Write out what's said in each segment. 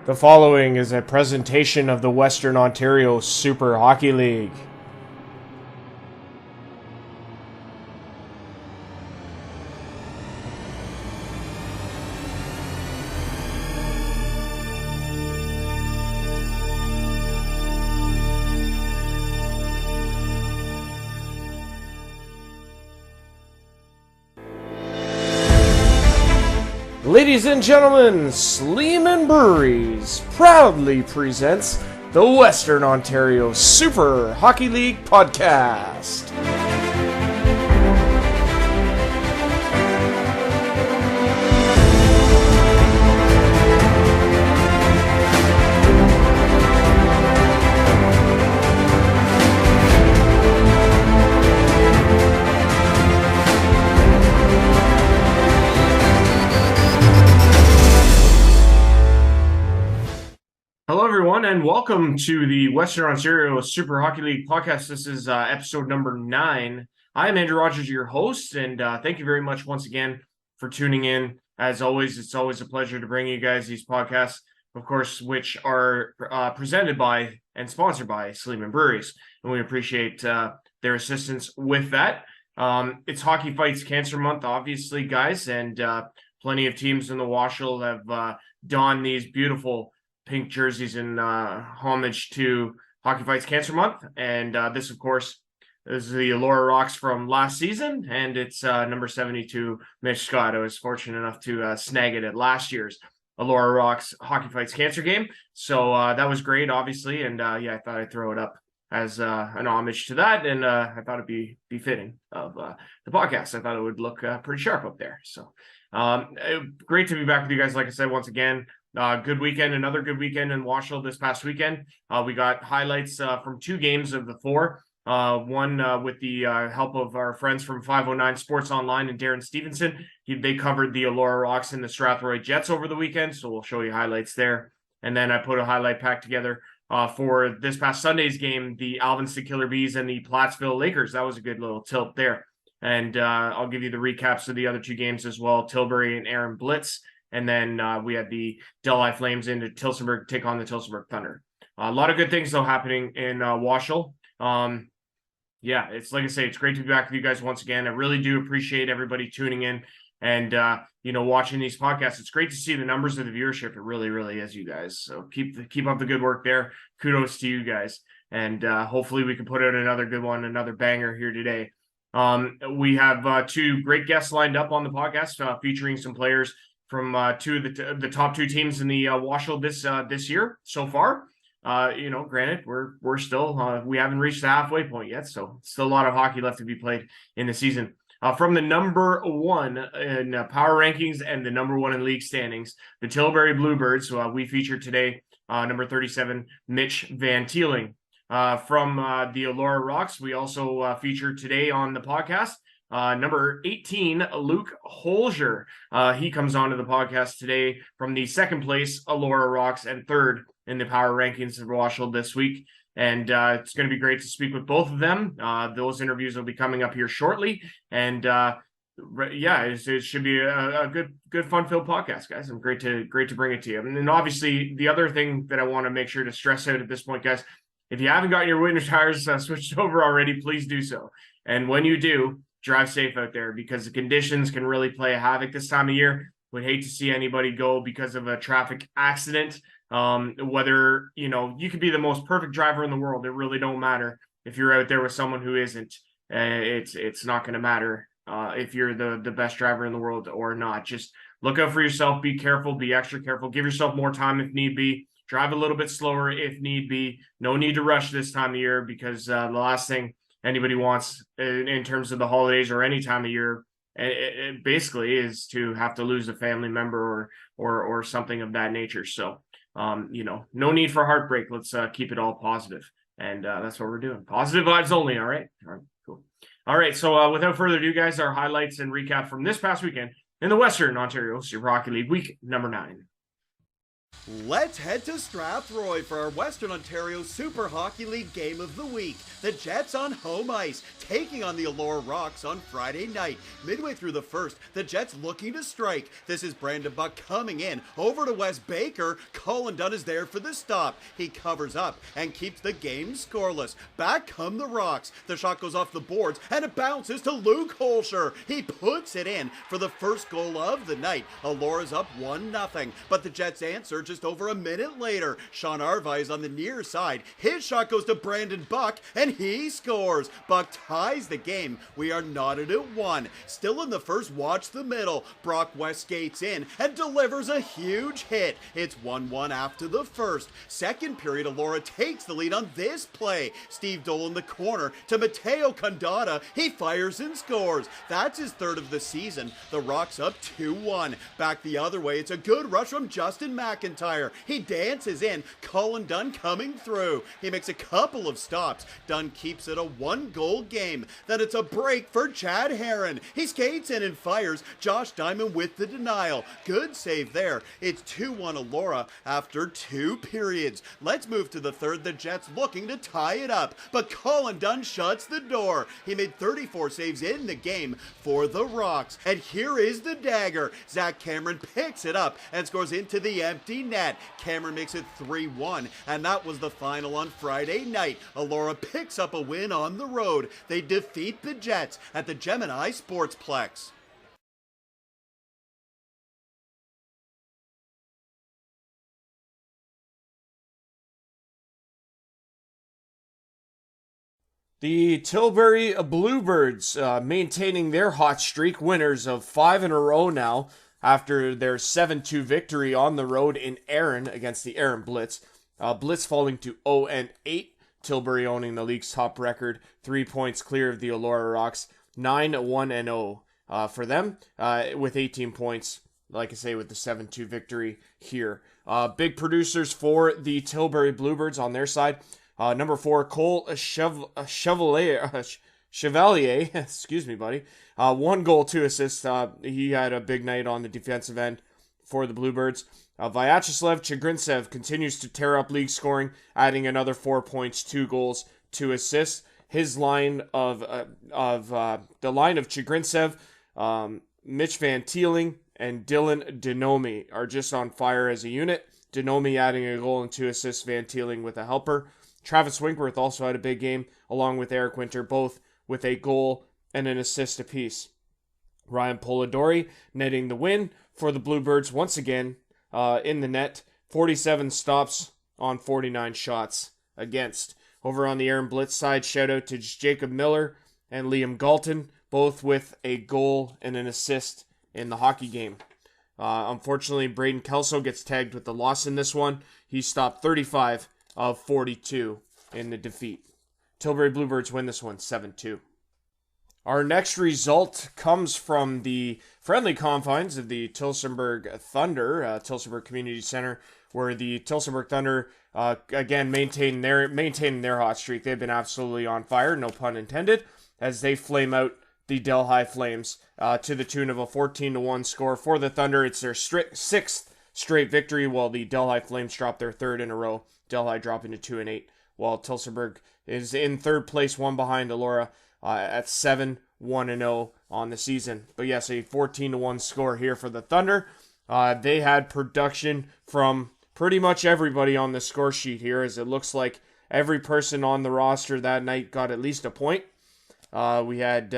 The following is a presentation of the Western Ontario Super Hockey League. Ladies and gentlemen, Sleeman Breweries proudly presents the Western Ontario Super Hockey League podcast. Hello, everyone, and welcome to the Western Ontario Super Hockey League podcast. This is episode number 9. I am Andrew Rogers, your host, and thank you very much once again for tuning in. As always, it's always a pleasure to bring you guys these podcasts, of course, which are presented by and sponsored by Sleeman Breweries, and we appreciate their assistance with that. It's Hockey Fights Cancer Month, obviously, guys, and plenty of teams in the WOSHL have donned these beautiful pink jerseys in homage to Hockey Fights Cancer Month. And this, of course, is the Elora Rocks from last season, and it's number 72, Mitch Scott. I was fortunate enough to snag it at last year's Elora Rocks Hockey Fights Cancer game. So that was great, obviously, and I thought I'd throw it up as an homage to that, and I thought it'd be befitting of the podcast. I thought it would look pretty sharp up there. So great to be back with you guys, like I said, once again. Good weekend, another good weekend in WOSHL this past weekend. We got highlights from 2 games of the 4. One with the help of our friends from 509 Sports Online and Darren Stevenson. They covered the Elora Rocks and the Strathroy Jets over the weekend, so we'll show you highlights there. And then I put a highlight pack together for this past Sunday's game, the Alvinston Killer Bees and the Plattsville Lakers. That was a good little tilt there. And I'll give you the recaps of the other 2 games as well, Tilbury and Aaron Blitz. And then we had the Delhi Flames into Tillsonburg take on the Tillsonburg Thunder. A lot of good things, though, happening in WOSHL. It's like I say, it's great to be back with you guys once again. I really do appreciate everybody tuning in and, watching these podcasts. It's great to see the numbers of the viewership. It really, really is, you guys. So keep up the good work there. Kudos to you guys. And hopefully we can put out another good one, another banger here today. We have 2 great guests lined up on the podcast featuring some players from 2 of the top 2 teams in the WOSHL this year so far. Granted, we're still we haven't reached the halfway point yet, so still a lot of hockey left to be played in the season. From the number 1 in power rankings and the number 1 in league standings, the Tilbury Bluebirds. We featured today number 37, Mitch Van Teeling. From the Elora Rocks, we also featured today on the podcast number 18, Luke Hoelscher. He comes onto the podcast today from the 2nd place Elora Rocks and 3rd in the power rankings of WOSHL this week. And it's going to be great to speak with both of them. Those interviews will be coming up here shortly. And it should be a good fun-filled podcast, guys. And great to bring it to you. And then obviously the other thing that I want to make sure to stress out at this point, guys, if you haven't got your winter tires switched over already, please do so. And when you do, drive safe out there, because the conditions can really play havoc this time of year. Would hate to see anybody go because of a traffic accident. Whether, you could be the most perfect driver in the world. It really don't matter if you're out there with someone who isn't. It's not going to matter if you're the best driver in the world or not. Just look out for yourself. Be careful. Be extra careful. Give yourself more time if need be. Drive a little bit slower if need be. No need to rush this time of year, because the last thing anybody wants in terms of the holidays or any time of year, it basically is to have to lose a family member or something of that nature. So, no need for heartbreak. Let's keep it all positive. And that's what we're doing. Positive vibes only. All right. Cool. All right. So without further ado, guys, our highlights and recap from this past weekend in the Western Ontario Super Hockey League, week number 9. Let's head to Strathroy for our Western Ontario Super Hockey League Game of the Week. The Jets on home ice, taking on the Elora Rocks on Friday night. Midway through the first, the Jets looking to strike. This is Brandon Buck coming in. Over to Wes Baker. Colin Dunn is there for the stop. He covers up and keeps the game scoreless. Back come the Rocks. The shot goes off the boards and it bounces to Luke Hoelscher. He puts it in for the first goal of the night. Elora's up 1-0, but the Jets answer just over a minute later. Sean Arvai is on the near side. His shot goes to Brandon Buck and he scores. Buck ties the game. We are knotted at 1. Still in the first, watch the middle. Brock West skates in and delivers a huge hit. It's 1-1 after the first. Second period, Elora takes the lead on this play. Steve Dole in the corner to Matteo Condata. He fires and scores. That's his third of the season. The Rocks up 2-1. Back the other way, it's a good rush from Justin McIntyre. He dances in. Colin Dunn coming through. He makes a couple of stops. Dunn keeps it a 1-goal game. Then it's a break for Chad Herron. He skates in and fires. Josh Diamond with the denial. Good save there. It's 2-1 Elora after 2 periods. Let's move to the third. The Jets looking to tie it up, but Colin Dunn shuts the door. He made 34 saves in the game for the Rocks. And here is the dagger. Zach Cameron picks it up and scores into the empty net. Cameron makes it 3-1, and that was the final on Friday night. Elora picks up a win on the road. They defeat the Jets at the Gemini Sportsplex. The Tilbury Bluebirds maintaining their hot streak, winners of 5 in a row now after their 7-2 victory on the road in Erin against the Erin Blitz. Blitz falling to 0-8, Tilbury owning the league's top record, 3 points clear of the Elora Rocks, 9-1-0 for them with 18 points, like I say, with the 7-2 victory here. Big producers for the Tilbury Bluebirds on their side. Number 4, Cole Chevalier, excuse me, buddy. 1 goal, 2 assists. He had a big night on the defensive end for the Bluebirds. Vyacheslav Chigrintsev continues to tear up league scoring, adding another 4 points, 2 goals, 2 assists. His line of Chigrintsev, Mitch Van Teeling, and Dylan Denomi are just on fire as a unit. Denomi adding a goal and 2 assists, Van Teeling with a helper. Travis Winkworth also had a big game, along with Eric Winter, both with a goal and an assist apiece. Ryan Polidori netting the win for the Bluebirds once again in the net. 47 stops on 49 shots against. Over on the Erin Blitz side, shout out to Jacob Miller and Liam Galton, both with a goal and an assist in the hockey game. Unfortunately, Braden Kelso gets tagged with the loss in this one. He stopped 35 of 42 in the defeat. Tilbury Bluebirds win this one 7-2. Our next result comes from the friendly confines of the Tillsonburg Thunder, Tillsonburg Community Center, where the Tillsonburg Thunder again maintaining their hot streak. They've been absolutely on fire, no pun intended, as they flame out the Delhi Flames to the tune of a 14-1 score for the Thunder. It's their 6th straight victory, while the Delhi Flames drop their 3rd in a row. Delhi dropping to 2-8, while Tillsonburg is in 3rd place, one behind Elora at 7-1-0 on the season. But yes, a 14-1 score here for the Thunder. They had production from pretty much everybody on the score sheet here, as it looks like every person on the roster that night got at least a point. We had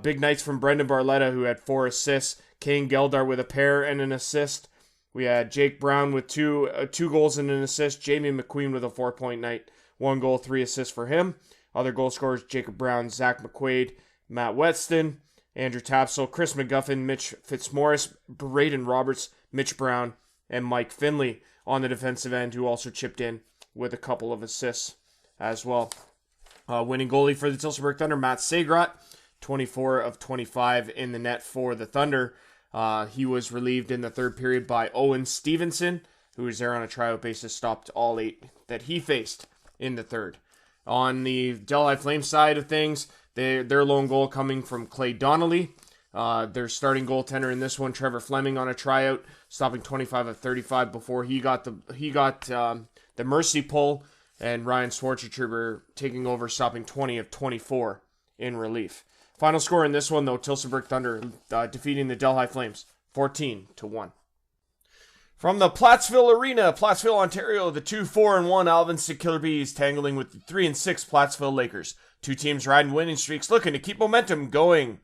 big nights from Brendan Barletta, who had 4 assists, Kane Geldar with a pair and an assist. We had Jake Brown with two goals and an assist. Jamie McQueen with a 4-point night. 1 goal, 3 assists for him. Other goal scorers, Jacob Brown, Zach McQuaid, Matt Wetston, Andrew Tapsell, Chris McGuffin, Mitch Fitzmaurice, Braden Roberts, Mitch Brown, and Mike Finley on the defensive end, who also chipped in with a couple of assists as well. Winning goalie for the Tillsonburg Thunder, Matt Sagrat, 24 of 25 in the net for the Thunder. He was relieved in the 3rd period by Owen Stevenson, who was there on a tryout basis, stopped all 8 that he faced in the 3rd. On the Delhi Flames side of things, their lone goal coming from Clay Donnelly. Their starting goaltender in this one, Trevor Fleming, on a tryout, stopping 25 of 35 before he got the mercy pull, and Ryan Schwarzenegger taking over, stopping 20 of 24 in relief. Final score in this one, though, Tilbury Thunder defeating the Delhi Flames 14-1. From the Plattsville Arena, Plattsville, Ontario, the 2-4-1 Alvinston Killer Bees tangling with the 3-6 Plattsville Lakers. Two teams riding winning streaks, looking to keep momentum going.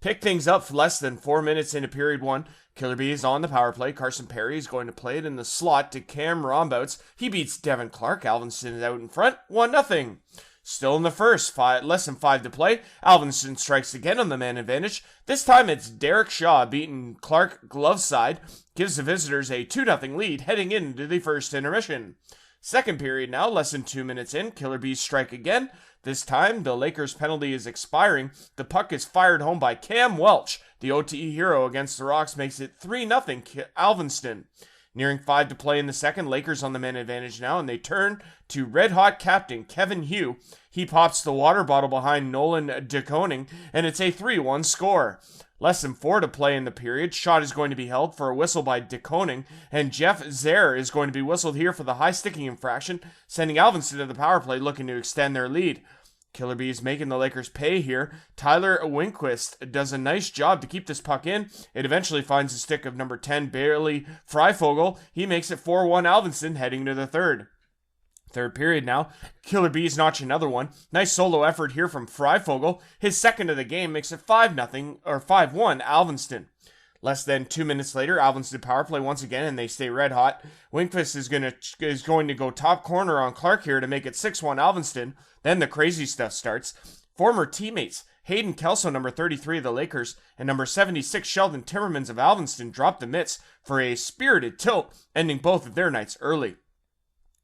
Pick things up for less than 4 minutes into period one. Killer Bees on the power play. Carson Perry is going to play it in the slot to Cam Rombouts. He beats Devin Clark. Alvinston is out in front, 1-0. Still in the first, less than 5 to play. Alvinston strikes again on the man advantage. This time it's Derek Shaw beating Clark glove side, gives the visitors a 2-0 lead heading into the first intermission. Second period now, less than 2 minutes in. Killer Bees strike again. This time, the Lakers' penalty is expiring. The puck is fired home by Cam Welch. The OTE hero against the Rocks makes it 3-0 Alvinston. Nearing 5 to play in the second, Lakers on the man advantage now, and they turn to red-hot captain Kevin Hugh. He pops the water bottle behind Nolan DeConing, and it's a 3-1 score. Less than 4 to play in the period. Shot is going to be held for a whistle by DeConing, and Jeff Zare is going to be whistled here for the high sticking infraction, sending Alvinston to the power play looking to extend their lead. Killer Bees making the Lakers pay here. Tyler Winquist does a nice job to keep this puck in. It eventually finds the stick of number 10, Bailey Freifogel. He makes it 4-1 Alvinston heading to the third. Third period now. Killer Bees notch another one. Nice solo effort here from Freifogel. His second of the game makes it 5-0 or 5-1 Alvinston. Less than 2 minutes later, Alvinston power play once again, and they stay red hot. Winquist is going to go top corner on Clark here to make it 6-1 Alvinston. Then the crazy stuff starts. Former teammates Hayden Kelso, number 33 of the Lakers, and number 76 Sheldon Timmermans of Alvinston drop the mitts for a spirited tilt, ending both of their nights early.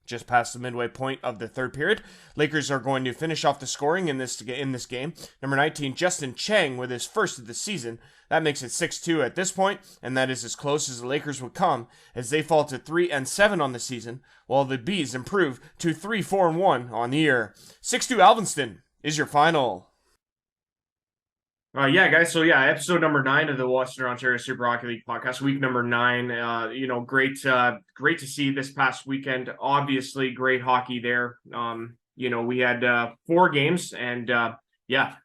Just past the midway point of the third period, Lakers are going to finish off the scoring in this game. Number 19, Justin Chang, with his first of the season. That makes it 6-2 at this point, and that is as close as the Lakers would come, as they fall to 3-7 on the season, while the Bees improve to 3-4-1 on the year. 6-2 Alvinston is your final. Yeah, guys. So episode number 9 of the Western Ontario Super Hockey League podcast, week number 9. Great to see this past weekend. Obviously, great hockey there. We had 4 games, and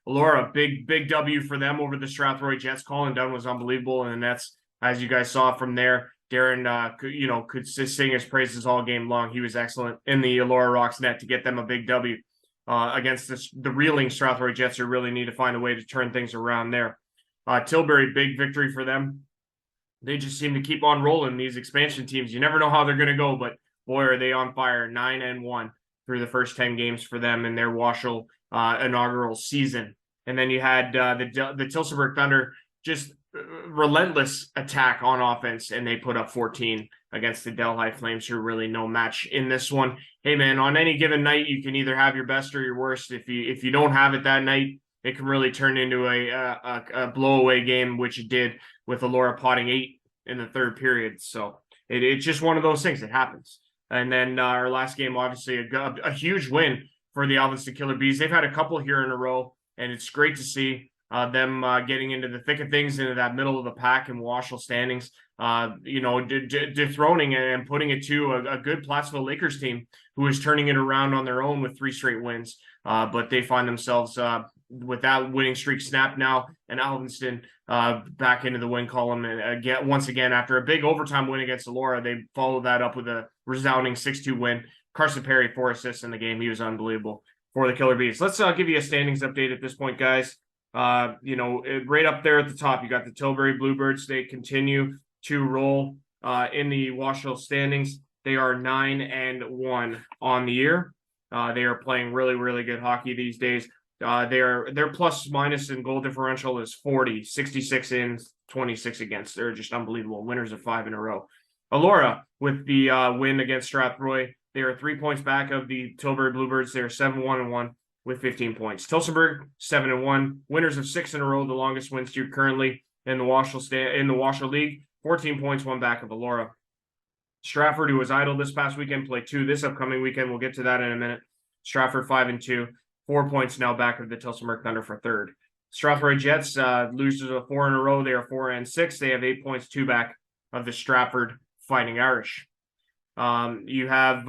Elora, big W for them over the Strathroy Jets. Colin Dunn was unbelievable, and that's, as you guys saw from there. Darren, could sing his praises all game long. He was excellent in the Elora Rocks net to get them a big W. Against the reeling Strathroy Jets, who really need to find a way to turn things around there. Tilbury, big victory for them. They just seem to keep on rolling, these expansion teams. You never know how they're going to go, but boy, are they on fire. 9-1 through the first 10 games for them in their WOSHL inaugural season. And then you had the Tilbury Thunder, just relentless attack on offense, and they put up 14 against the Delhi Flames, who are really no match in this one. Hey man, on any given night, you can either have your best or your worst. If you don't have it that night, it can really turn into a blowaway game, which it did with Elora potting 8 in the third period. So it's just one of those things. It happens. And then our last game, obviously a huge win for the Alvinston Killer Bees. They've had a couple here in a row, and it's great to see them getting into the thick of things, into that middle of the pack in WOSHL standings, dethroning and putting it to a good Plattsville Lakers team who is turning it around on their own with 3 straight wins. But they find themselves with that winning streak snapped now, and Alvinston back into the win column. And once again, after a big overtime win against Elora, they followed that up with a resounding 6-2 win. Carson Perry, 4 assists in the game. He was unbelievable for the Killer Bees. Let's give you a standings update at this point, guys. Right up there at the top, you got the Tilbury Bluebirds. They continue to roll in the WOSHL standings. They are 9-1 on the year. They are playing really, really good hockey these days. Their plus minus in goal differential is 40, 66 in, 26 against. They're just unbelievable. Winners of 5 in a row. Elora with the win against Strathroy. They are 3 points back of the Tilbury Bluebirds. They are 7-1-1 with 15 points. Tilbury 7-1, winners of 6 in a row, the longest win streak currently in the WOSHL League. 14 points, 1 back of Elora. Stratford, who was idle this past weekend, play 2 this upcoming weekend. We'll get to that in a minute. Stratford 5-2, 4 points now back of the Tilbury Thunder for third. Strathroy Jets loses 4 in a row. They are 4-6. They have 8 points, 2 back of the Stratford Fighting Irish. You have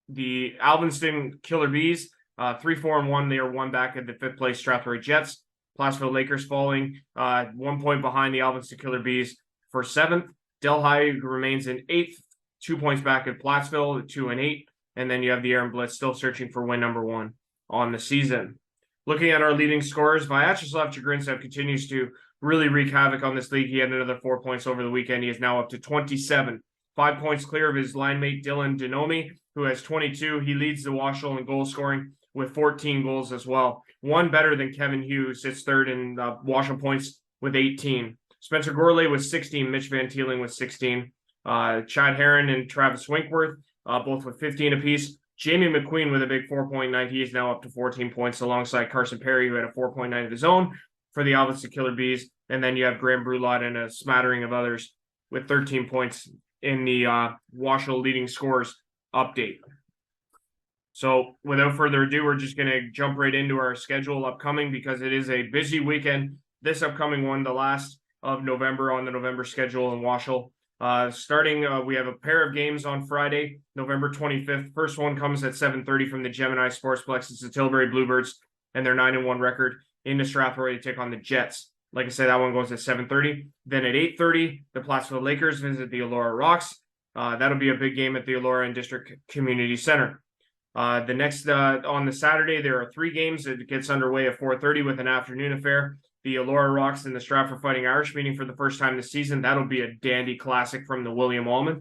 the Alvinston Killer Bees, 3-4-1. They are 1 back at the 5th place Strathroy Jets. Placerville Lakers falling 1 point behind the Alvinston Killer Bees for 7th. Delhi remains in 8th, 2 points back at Plattsville, 2-8. And then you have the Aaron Blitz still searching for win number 1 on the season. Looking at our leading scorers, Vyacheslav Chagrincev continues to really wreak havoc on this league. He had another 4 points over the weekend. He is now up to 27, 5 points clear of his line mate Dylan Denomi, who has 22. He leads the WOSHL in goal scoring with 14 goals as well. 1 better than Kevin Hughes, sits 3rd in WOSHL points with 18. Spencer Gourlay with 16, Mitch Van Teeling with 16, Chad Heron and Travis Winkworth, both with 15 apiece. Jamie McQueen with a big 4.9. night. He is now up to 14 points alongside Carson Perry, who had a 4.9 night of his own for the Alvinston Killer Bees. And then you have Graham Brulot and a smattering of others with 13 points in the WOSHL leading scores update. So without further ado, we're just going to jump right into our schedule upcoming because it is a busy weekend. This upcoming one, the last of November on the November schedule in WOSHL. Starting, we have a pair of games on Friday, November 25th. First one comes at 7:30 from the Gemini Sportsplex. It's the Tilbury Bluebirds and their 9-1 record into Strathroy to take on the Jets. Like I said, that one goes at 7:30. Then at 8:30, the Plattsville Lakers visit the Elora Rocks. That'll be a big game at the Elora and District Community Center. The next on the Saturday, there are 3 games. It gets underway at 4:30 with an afternoon affair. The Elora Rocks and the Stratford Fighting Irish meeting for the first time this season. That'll be a dandy classic from the William Allman.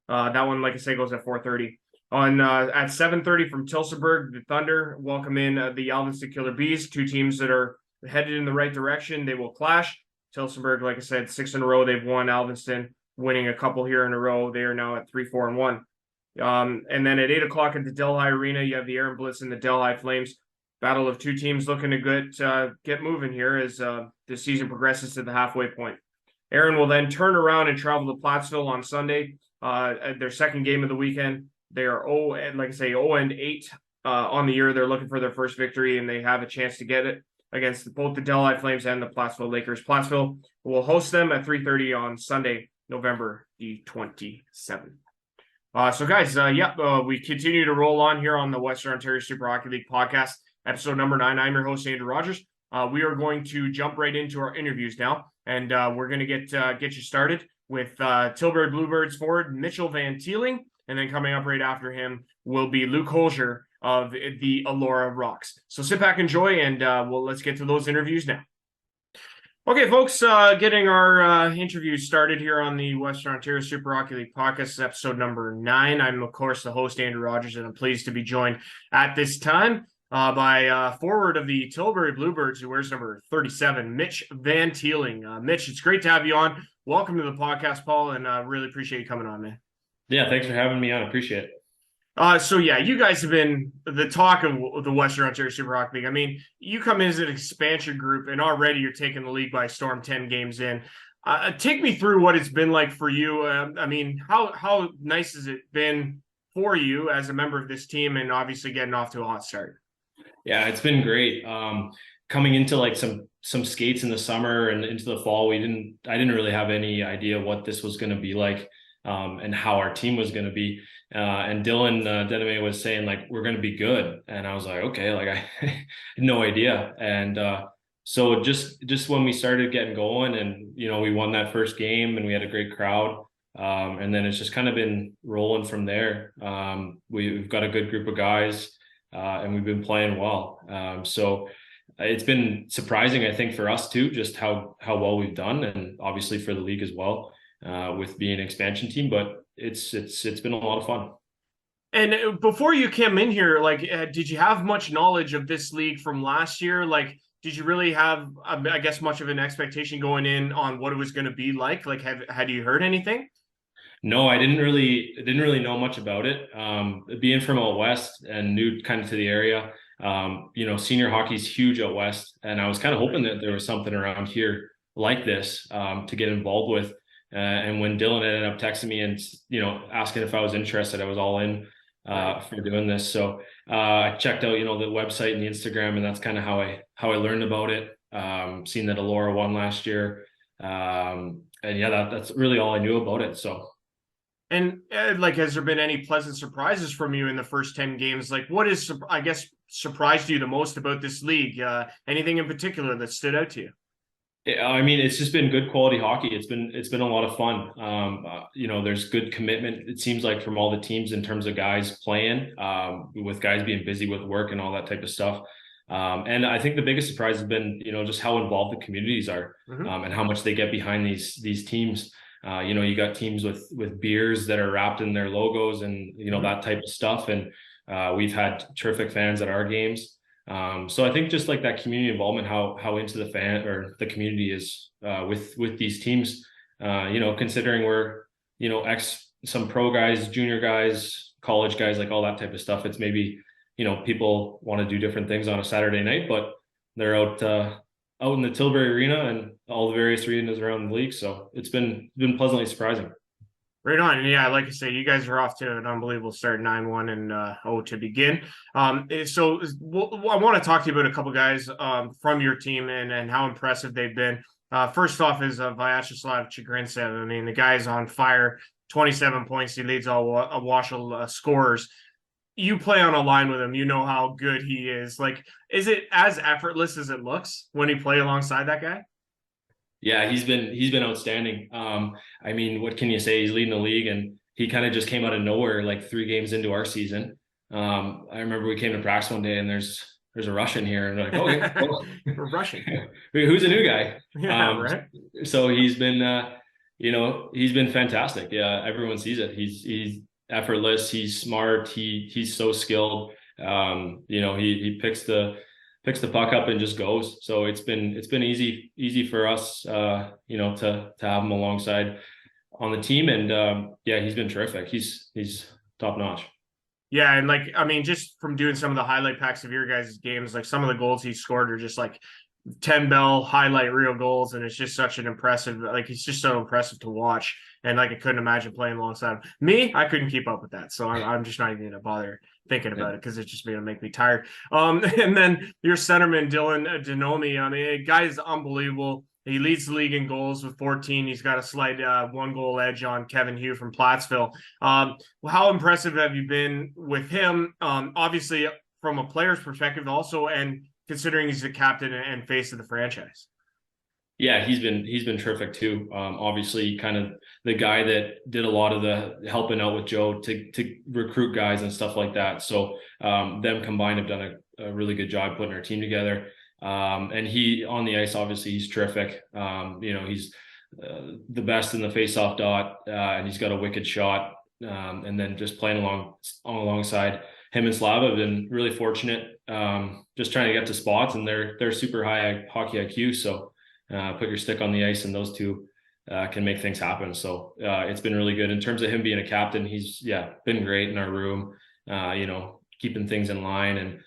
That one, like I say, goes at 4:30. On at 7:30 from Tilbury, the Thunder welcome in the Alvinston Killer Bees, 2 teams that are headed in the right direction. They will clash. Tilbury, like I said, 6 in a row. They've won. Alvinston winning a couple here in a row. They are now at 3-4-1. And then at 8 o'clock at the Delhi Arena, you have the Aaron Blitz and the Delhi Flames. Battle of 2 teams looking to get moving here as the season progresses to the halfway point. Aaron will then turn around and travel to Plattsville on Sunday at their second game of the weekend. They are 0-8 on the year. They're looking for their first victory, and they have a chance to get it against both the Delhi Flames and the Plattsville Lakers. Plattsville will host them at 3:30 on Sunday, November the 27th. So guys, we continue to roll on here on the Western Ontario Super Hockey League podcast. Episode number 9. I'm your host, Andrew Rogers. We are going to jump right into our interviews now, and we're going to get you started with Tilbury Bluebirds forward Mitchell Van Teeling, and then coming up right after him will be Luke Hoelscher of the Elora Rocks. So sit back, enjoy, and let's get to those interviews now. Okay, folks, getting our interviews started here on the Western Ontario Super Hockey League podcast, episode number 9. I'm, of course, the host, Andrew Rogers, and I'm pleased to be joined at this time by forward of the Tilbury Bluebirds, who wears number 37, Mitch Van Teeling. Mitch, it's great to have you on. Welcome to the podcast, Paul, and really appreciate you coming on, man. Yeah, thanks for having me on. Appreciate it. You guys have been the talk of the Western Ontario Super Hockey League. I mean, you come in as an expansion group, and already you're taking the league by storm 10 games in. Take me through what it's been like for you. I mean, how nice has it been for you as a member of this team, and obviously getting off to a hot start? Yeah, it's been great. Coming into like some skates in the summer and into the fall, I didn't really have any idea what this was going to be like, and how our team was going to be. And Dylan Deneme was saying like, we're going to be good. And I was like, okay, like I had no idea. And so just when we started getting going and, we won that first game and we had a great crowd. And then it's just kind of been rolling from there. We've got a good group of guys, and we've been playing well. So it's been surprising, I think, for us too, just how well we've done, and obviously for the league as well, with being an expansion team. But it's been a lot of fun. And before you came in here, like, did you have much knowledge of this league from last year? Like, did you really have, I guess, much of an expectation going in on what it was going to be like? Like, had you heard anything? No, I didn't really know much about it. Being from out west and new kind of to the area, senior hockey is huge out west, and I was kind of hoping that there was something around here like this to get involved with. And when Dylan ended up texting me and asking if I was interested, I was all in for doing this. So I checked out the website and the Instagram, and that's kind of how I learned about it. seen that Elora won last year. And yeah, that's really all I knew about it. So. And like, has there been any pleasant surprises from you in the first 10 games? Like, what is, I guess, surprised you the most about this league? Anything in particular that stood out to you? I mean, it's just been good quality hockey. It's been a lot of fun. There's good commitment. It seems like from all the teams in terms of guys playing, with guys being busy with work and all that type of stuff. And I think the biggest surprise has been, just how involved the communities are, and how much they get behind these teams. You got teams with beers that are wrapped in their logos and that type of stuff. And we've had terrific fans at our games. So I think just like that community involvement, how into the fan or the community is with these teams, considering we're, some pro guys, junior guys, college guys, like all that type of stuff. It's maybe, people want to do different things on a Saturday night, but they're out in the Tilbury arena and all the various arenas around the league. So it's been pleasantly surprising. Right on. And yeah, like I say, you guys are off to an unbelievable start, 9-1 and to begin. So I want to talk to you about a couple guys from your team and how impressive they've been. First off is Vyacheslav Chigrincev. I mean, the guy is on fire, 27 points. He leads all WOSHL scorers. You play on a line with him, you know how good he is. Like, is it as effortless as it looks when you play alongside that guy? Yeah, he's been outstanding. I mean, what can you say? He's leading the league, and he kind of just came out of nowhere, like 3 games into our season. I remember we came to practice one day, and there's a Russian here, and they're like, oh, we're Russian. Who's a new guy? Yeah, right. So he's been fantastic. Yeah, everyone sees it. He's effortless. He's smart. He's so skilled. He picks the puck up and just goes. So it's been easy for us, to have him alongside on the team. And yeah, he's been terrific. He's top notch. Yeah, and like, I mean, just from doing some of the highlight packs of your guys' games, like some of the goals he scored are just like 10 bell highlight reel goals, and it's just such an impressive, like, he's just so impressive to watch. And like, I couldn't imagine playing alongside him. Me, I couldn't keep up with that, so I'm just not even gonna bother thinking about it because it's just gonna make me tired. And then your centerman Dylan Denomi, I mean, guy is unbelievable. He leads the league in goals with 14. He's got a slight 1-goal edge on Kevin Hugh from Plattsville. How impressive have you been with him? Obviously, from a player's perspective, also, and considering he's the captain and face of the franchise. Yeah, he's been terrific too. Obviously, kind of the guy that did a lot of the helping out with Joe to recruit guys and stuff like that. So them combined have done a really good job putting our team together. And he on the ice, obviously, he's terrific. He's the best in the face-off dot, and he's got a wicked shot. And then just playing alongside him and Slava have been really fortunate. Just trying to get to spots, and they're super high hockey IQ. So put your stick on the ice, and those two can make things happen. So it's been really good in terms of him being a captain. He's been great in our room. Keeping things in line and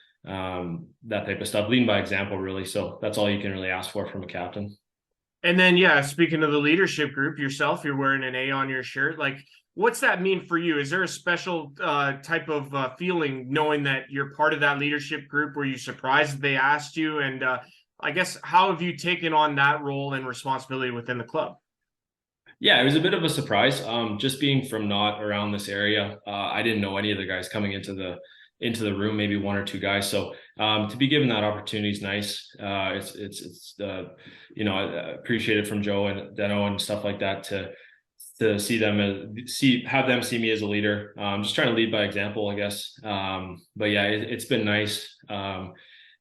that type of stuff, leading by example, really. So that's all you can really ask for from a captain. And then, speaking of the leadership group, yourself, you're wearing an A on your shirt. Like, what's that mean for you? Is there a special type of feeling knowing that you're part of that leadership group? Were you surprised that they asked you? And I guess, how have you taken on that role and responsibility within the club? Yeah, it was a bit of a surprise. Just being from not around this area, I didn't know any of the guys coming into the room, maybe 1 or 2 guys. So to be given that opportunity is nice. It's I appreciate it from Joe and Deno and stuff like that to see them have them see me as a leader. Just trying to lead by example, I guess. But yeah, it's been nice.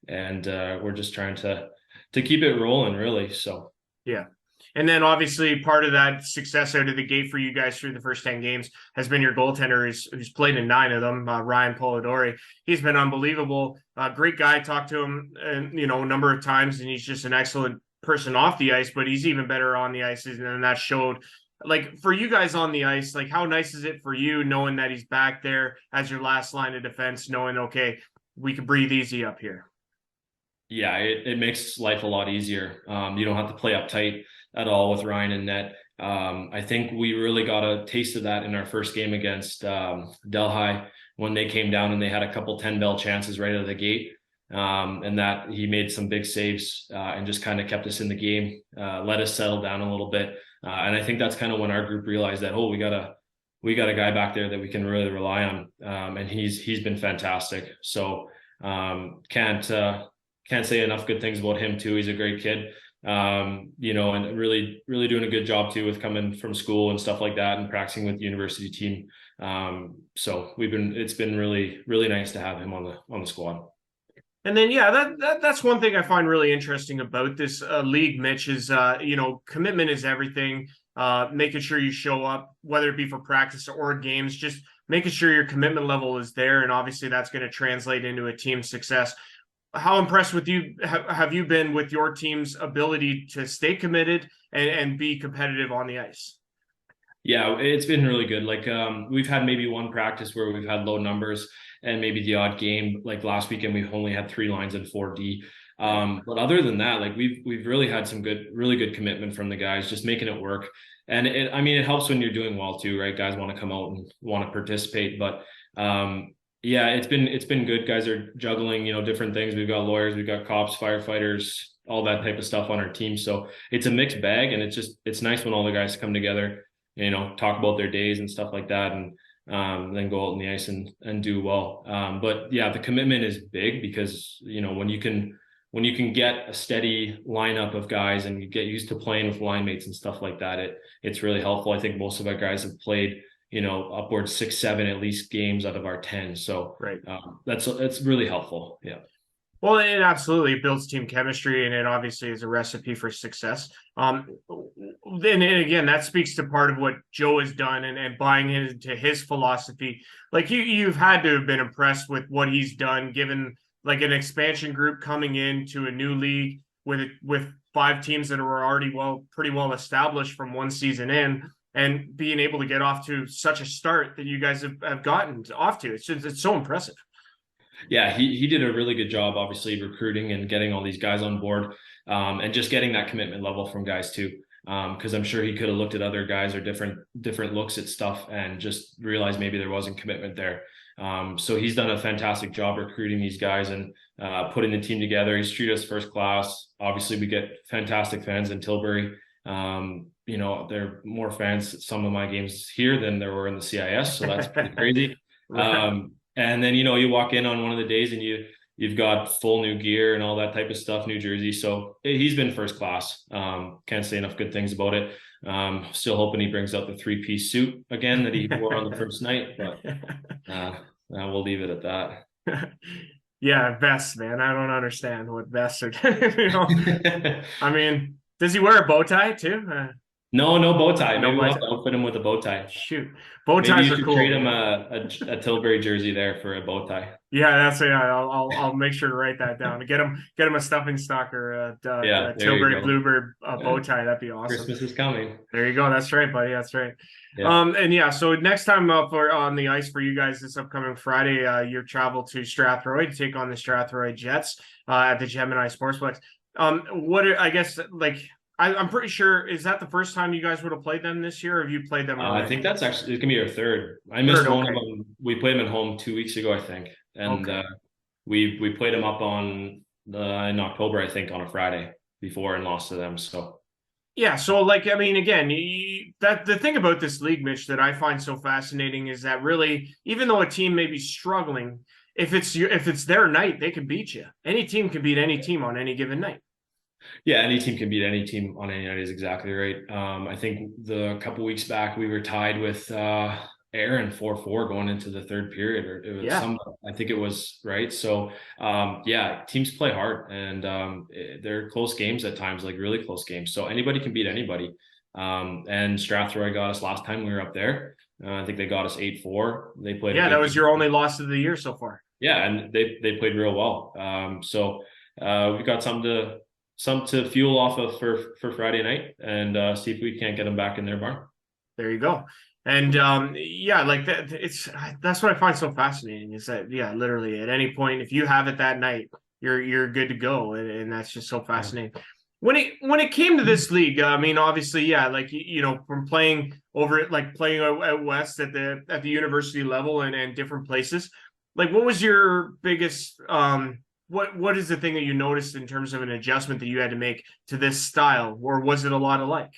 And we're just trying to keep it rolling, really. So yeah. And then obviously part of that success out of the gate for you guys through the first 10 games has been your goaltender who's played in 9 of them, Ryan Polidori. He's been unbelievable. Great guy. Talked to him a number of times, and he's just an excellent person off the ice, but he's even better on the ice, and that showed. Like, for you guys on the ice, like, how nice is it for you knowing that he's back there as your last line of defense, knowing, okay, we can breathe easy up here? Yeah, it makes life a lot easier. You don't have to play uptight at all with Ryan and net. I think we really got a taste of that in our first game against Delhi when they came down and they had a couple 10 bell chances right out of the gate. and that he made some big saves and just kind of kept us in the game, let us settle down a little bit. And I think that's kind of when our group realized that, oh, we got a guy back there that we can really rely on. And he's been fantastic. So can't say enough good things about him too. He's a great kid. And really doing a good job too with coming from school and stuff like that and practicing with the university team. So it's been really, really nice to have him on the squad. And then, yeah, that's one thing I find really interesting about this league, Mitch, is, commitment is everything. Making sure you show up, whether it be for practice or games, just making sure your commitment level is there. And obviously that's going to translate into a team success. How impressed with you have you been with your team's ability to stay committed and be competitive on the ice? Yeah, it's been really good. Like we've had maybe one practice where we've had low numbers and maybe the odd game. Like last weekend, we've only had 3 lines and 4D. But other than that, like we've really had some really good commitment from the guys, just making it work. And it helps when you're doing well too, right? Guys want to come out and want to participate. But yeah, it's been good. Guys are juggling, different things. We've got lawyers, we've got cops, firefighters, all that type of stuff on our team. So it's a mixed bag, and it's nice when all the guys come together, talk about their days and stuff like that, and then go out on the ice and do well. But yeah, the commitment is big because, when you can get a steady lineup of guys and you get used to playing with line mates and stuff like that, it's really helpful. I think most of our guys have played, upwards 6, 7 at least games out of our 10. So right. That's really helpful. Yeah. Well, it absolutely builds team chemistry, and it obviously is a recipe for success. Then again, that speaks to part of what Joe has done and buying into his philosophy. Like you've had to have been impressed with what he's done, given like an expansion group coming into a new league with 5 teams that are already pretty well established from one season in, and being able to get off to such a start that you guys have gotten off to. It's so impressive. Yeah, he did a really good job, obviously, recruiting and getting all these guys on board, and just getting that commitment level from guys too. Because I'm sure he could have looked at other guys or different looks at stuff and just realized maybe there wasn't commitment there. So he's done a fantastic job recruiting these guys and putting the team together. He's treated us first class. Obviously, we get fantastic fans in Tilbury. There are more fans at some of my games here than there were in the CIS, so that's pretty crazy. Right. And then, you walk in on one of the days and you've got full new gear and all that type of stuff, New Jersey. So he's been first class. Can't say enough good things about it. Still hoping he brings out the 3-piece suit again that he wore on the first night, but we'll leave it at that. Yeah, vests, man. I don't understand what vests are. I mean, does he wear a bow tie too? No bow tie. Maybe we'll have to outfit him with a bow tie. Shoot, bow ties are cool. Trade him a Tilbury jersey there for a bow tie. Yeah, I'll make sure to write that down. Get him a stuffing stock or a Tilbury Bluebird bow tie. That'd be awesome. Christmas is coming. There you go. That's right, buddy. That's right. Yeah. So next time on the ice for you guys this upcoming Friday, you travel to Strathroy to take on the Strathroy Jets at the Gemini Sportsplex. I'm pretty sure, is that the first time you guys would have played them this year, or have you played them already? I think it's going to be our third. I missed one of them. We played them at home 2 weeks ago, I think. And we played them up in October, I think, on a Friday before, and lost to them. So yeah, so again, the thing about this league, Mitch, that I find so fascinating is that really, even though a team may be struggling, if it's their night, they can beat you. Any team can beat any team on any given night. Yeah, any team can beat any team on any night is exactly right. I think a couple weeks back we were tied with Aaron 4-4 going into the third period, or it was I think it was right. So teams play hard, and they're close games at times, like really close games. So anybody can beat anybody. And Strathroy got us last time we were up there. I think they got us 8-4. They played. Yeah, that was your only loss of the year so far. Yeah, and they played real well. So we've got some to fuel off of for Friday night, and see if we can't get them back in their barn. There you go. And that's what I find so fascinating is that literally at any point, if you have it that night, you're good to go, and that's just so fascinating. When it came to this league, I mean, obviously, from playing over it, playing at West at the university level and different places, what was your biggest what is the thing that you noticed in terms of an adjustment that you had to make to this style, or was it a lot alike?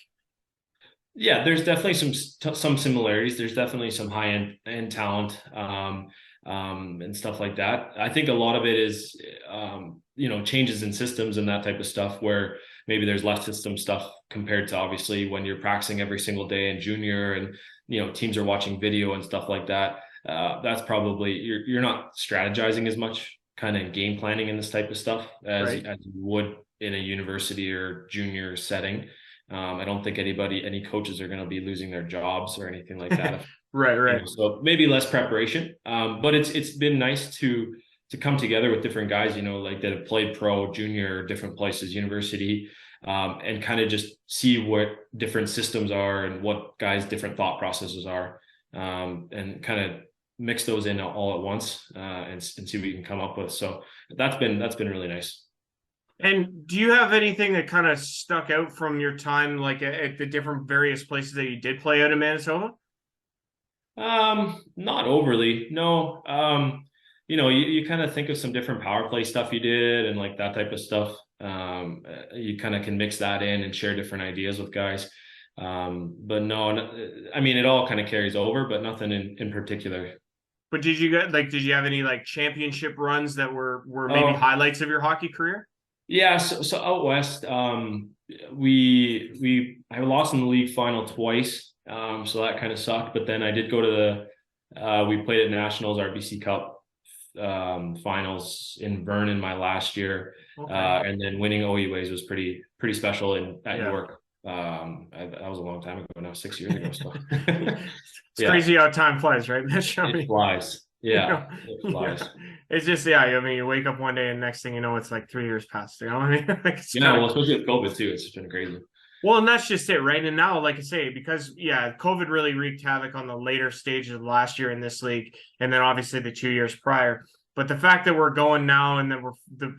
Yeah, there's definitely some similarities. There's definitely some high end talent, and stuff like that. I think a lot of it is, changes in systems and that type of stuff, where maybe there's less system stuff compared to obviously when you're practicing every single day in junior, and teams are watching video and stuff like that. That's probably you're not strategizing as much, kind of game planning in this type of stuff as Right. as you would in a university or junior setting. I don't think any coaches are going to be losing their jobs or anything like that. Right, right. So maybe less preparation. But it's been nice to come together with different guys, like that have played pro, junior, different places, university, and kind of just see what different systems are and what guys' different thought processes are, and kind of mix those in all at once, and see what we can come up with. So that's been really nice. And do you have anything that kind of stuck out from your time, like at the different various places that you did play out in Manitoba? Not overly, no. You kind of think of some different power play stuff you did and like that type of stuff. You kind of can mix that in and share different ideas with guys. But I mean, it all kind of carries over, but nothing in particular. But did you have any like championship runs that were maybe Oh, highlights of your hockey career? yeah. So out west, I lost in the league final twice. So that kind of sucked. But then I did go to we played at Nationals RBC Cup finals in Vernon my last year, Okay. and then winning OE was pretty special at Yeah. York. That was a long time ago now, 6 years ago. So It's yeah, crazy how time flies, right, Mitch? I it mean, flies. you Yeah, know, it yeah. flies. It's just, yeah, I mean, you wake up one day and next thing you know, it's like 3 years past, I mean, like it's Yeah, kind well, of, especially with COVID too, it's just been crazy. well, and that's just it, right? And now, like I say, because yeah, COVID really wreaked havoc on the later stages of last year in this league, and then obviously the 2 years prior. But the fact that we're going now and that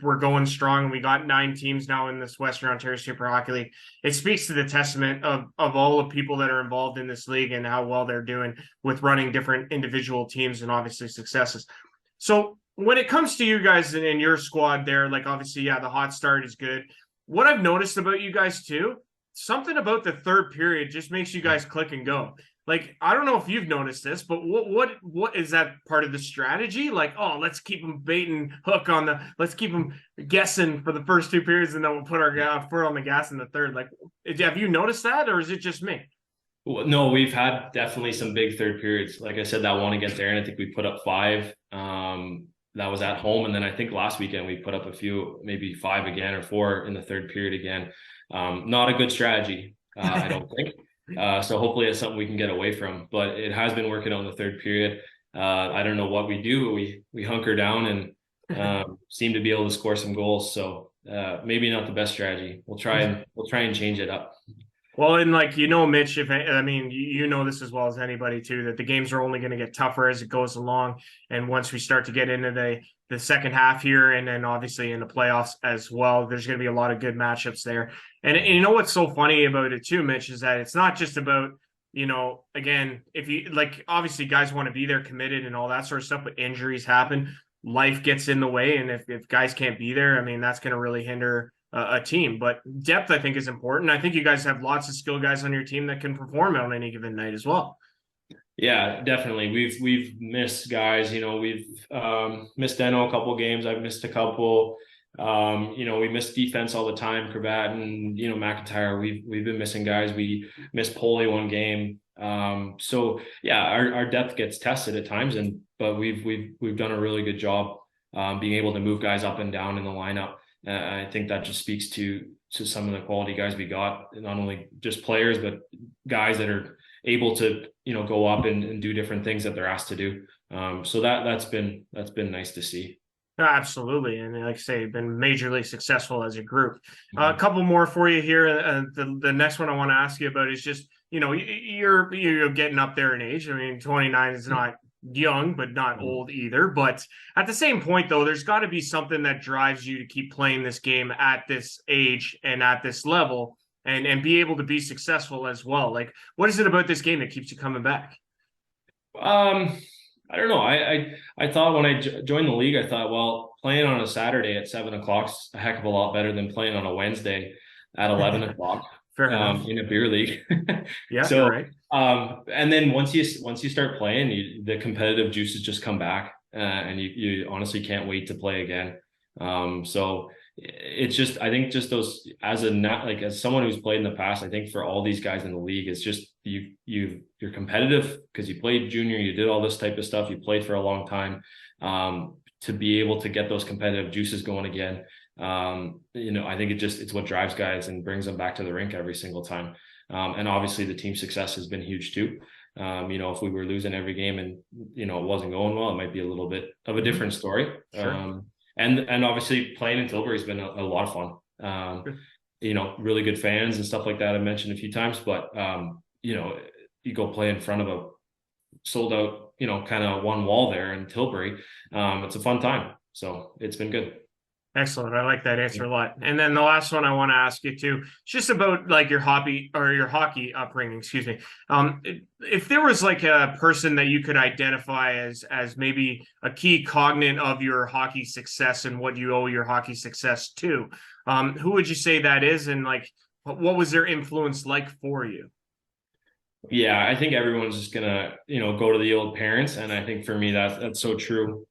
we're going strong, and we got 9 teams now in this Western Ontario Super Hockey League, it speaks to the testament of all the people that are involved in this league and how well they're doing with running different individual teams and obviously successes. So when it comes to you guys and your squad there, like obviously, yeah, the hot start is good. What I've noticed about you guys too, something about the third period just makes you guys click and go. Like, I don't know if you've noticed this, but what is that part of the strategy? Like, oh, let's keep them bait and hook let's keep them guessing for the first 2 periods, and then we'll put our foot on the gas in the third. Like, have you noticed that, or is it just me? Well, no, we've had definitely some big third periods. Like I said, that one against Aaron, I think we put up five. That was at home, and then I think last weekend we put up a few, maybe five again or four in the third period again. Not a good strategy, I don't think. So hopefully it's something we can get away from. But it has been working on the third period. I don't know what we do. We hunker down and seem to be able to score some goals. So maybe not the best strategy. We'll try and change it up. Well, and like Mitch, if I mean, you know this as well as anybody too, that the games are only going to get tougher as it goes along, and once we start to get into the second half here, and then obviously in the playoffs as well, there's going to be a lot of good matchups there. And you know what's so funny about it too, Mitch, is that it's not just about again, if you like, obviously guys want to be there committed and all that sort of stuff, but injuries happen, life gets in the way, and if guys can't be there, I mean, that's going to really hinder a team. But depth, I think, is important. I think you guys have lots of skill guys on your team that can perform on any given night as well. Yeah, definitely. We've missed guys. We've missed Deno a couple of games. I've missed a couple. We miss defense all the time. Cravat and McIntyre. We've been missing guys. We missed Poley one game. So yeah, our depth gets tested at times, but we've done a really good job being able to move guys up and down in the lineup. I think that just speaks to some of the quality guys we got, not only just players, but guys that are able to, go up and do different things that they're asked to do. So that's been nice to see. Absolutely, and like I say, been majorly successful as a group. A Mhm. couple more for you here. The next one I want to ask you about is just you're getting up there in age. I mean, 29 is not young, but not old either. But at the same point, though, there's got to be something that drives you to keep playing this game at this age and at this level, and be able to be successful as well. Like, what is it about this game that keeps you coming back? Um, I don't know. I thought when I joined the league, I thought, well, playing on a Saturday at 7 o'clock's a heck of a lot better than playing on a Wednesday at 11 o'clock Fair enough. in a beer league. Yeah, you're So, right. and then once you start playing, the competitive juices just come back, and you honestly can't wait to play again. So it's just, I think just those, as someone who's played in the past, I think for all these guys in the league, it's just you're competitive because you played junior, you did all this type of stuff, you played for a long time, to be able to get those competitive juices going again. I think it's what drives guys and brings them back to the rink every single time. And obviously the team success has been huge too. If we were losing every game and it wasn't going well, it might be a little bit of a different story. Sure. And obviously playing in Tilbury has been a lot of fun. Really good fans and stuff like that I mentioned a few times, but you go play in front of a sold out, kind of one wall there in Tilbury. It's a fun time. So it's been good. Excellent. I like that answer a lot. And then the last one I want to ask you too, it's just about like your hobby or your hockey upbringing, excuse me. If there was like a person that you could identify as maybe a key cognate of your hockey success and what you owe your hockey success to, who would you say that is? And like, what was their influence like for you? Yeah, I think everyone's just gonna, go to the old parents. And I think for me, that's so true.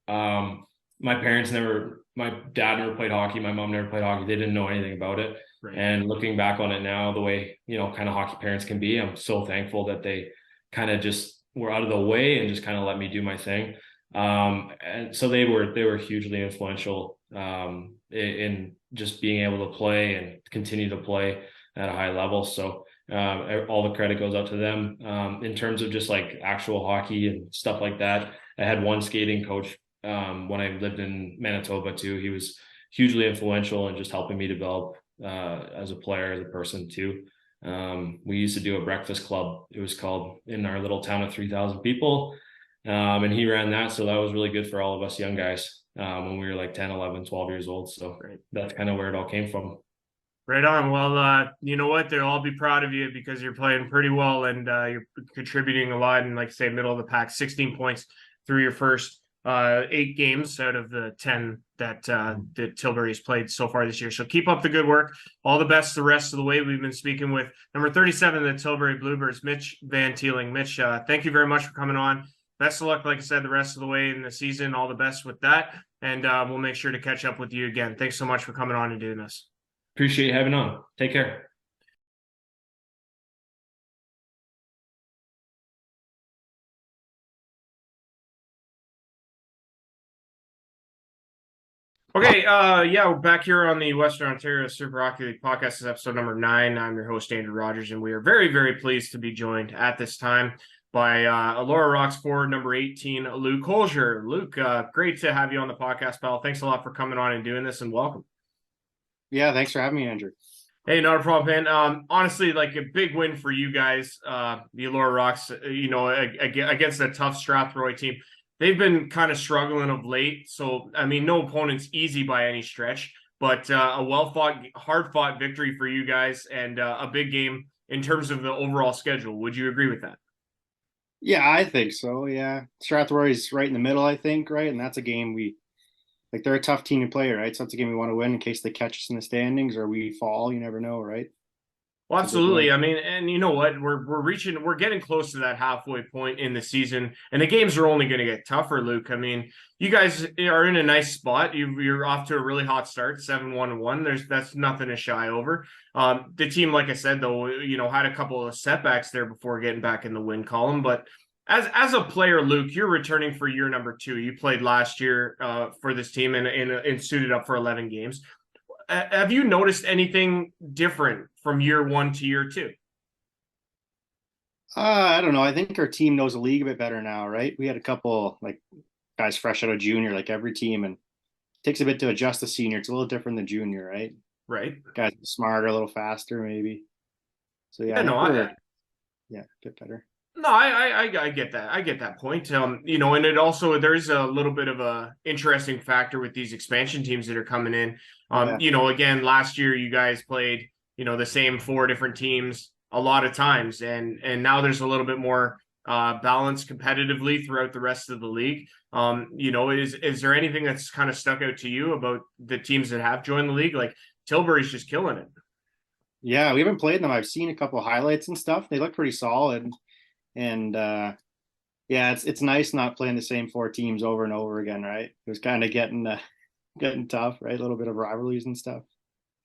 My dad never played hockey. My mom never played hockey. They didn't know anything about it. Right. And looking back on it now, the way, kind of hockey parents can be, I'm so thankful that they kind of just were out of the way and just kind of let me do my thing. And so they were hugely influential, in just being able to play and continue to play at a high level. So, all the credit goes out to them. In terms of just like actual hockey and stuff like that, I had one skating coach, when I lived in Manitoba too. He was hugely influential in just helping me develop, as a player, as a person too. We used to do a breakfast club, it was called, in our little town of 3,000 people. And he ran that. So that was really good for all of us young guys, when we were like 10, 11, 12 years old. So that's kind of where it all came from. Right on. Well, you know what? They'll all be proud of you because you're playing pretty well and you're contributing a lot. And like I say, middle of the pack, 16 points through your first 8 games out of the 10 that Tilbury has played so far this year. So keep up the good work. All the best the rest of the way. We've been speaking with number 37, the Tilbury Bluebirds, Mitch Van Teeling. Mitch, thank you very much for coming on. Best of luck, like I said, the rest of the way in the season. All the best with that. And we'll make sure to catch up with you again. Thanks so much for coming on and doing this. Appreciate you having on. Take care. Okay, we're back here on the Western Ontario Super Hockey League podcast. This is episode number 9. I'm your host, Andrew Rogers, and we are very, very pleased to be joined at this time by Elora Rocks forward number 18, Luke Hoelscher. Luke, great to have you on the podcast, pal. Thanks a lot for coming on and doing this, and welcome. Yeah, thanks for having me, Andrew. Hey, not a problem, man. Honestly, like a big win for you guys, the Elora Rocks, against a tough Strathroy team. They've been kind of struggling of late. So, I mean, no opponent's easy by any stretch, but a well-fought, hard-fought victory for you guys and a big game in terms of the overall schedule. Would you agree with that? Yeah, I think so. Yeah. Strathroy's right in the middle, I think, right? And that's a game they're a tough team to play, right? So that's a game we want to win in case they catch us in the standings or we fall. You never know, right? Well, absolutely. I mean, and you know what? We're getting close to that halfway point in the season, and the games are only going to get tougher, Luke. I mean, you guys are in a nice spot. You're off to a really hot start, 7-1-1. That's nothing to shy over. The team, like I said, though, had a couple of setbacks there before getting back in the win column. But as a player, Luke, you're returning for year number 2. You played last year for this team and suited up for 11 games. Have you noticed anything different from year 1 to year 2? I don't know. I think our team knows the league a bit better now, right? We had a couple like guys fresh out of junior, like every team, and it takes a bit to adjust to senior. It's a little different than junior, right? Right. Guys are smarter, a little faster, maybe. So yeah, get better. No, I get that. I get that point. And it also there's a little bit of a interesting factor with these expansion teams that are coming in. Again, last year you guys played, the same 4 different teams a lot of times, and now there's a little bit more balanced competitively throughout the rest of the league. Is there anything that's kind of stuck out to you about the teams that have joined the league? Like Tilbury's just killing it. Yeah, we haven't played them. I've seen a couple of highlights and stuff. They look pretty solid. And yeah, it's nice not playing the same four teams over and over again, right? It was kind of getting tough, right? A little bit of rivalries and stuff.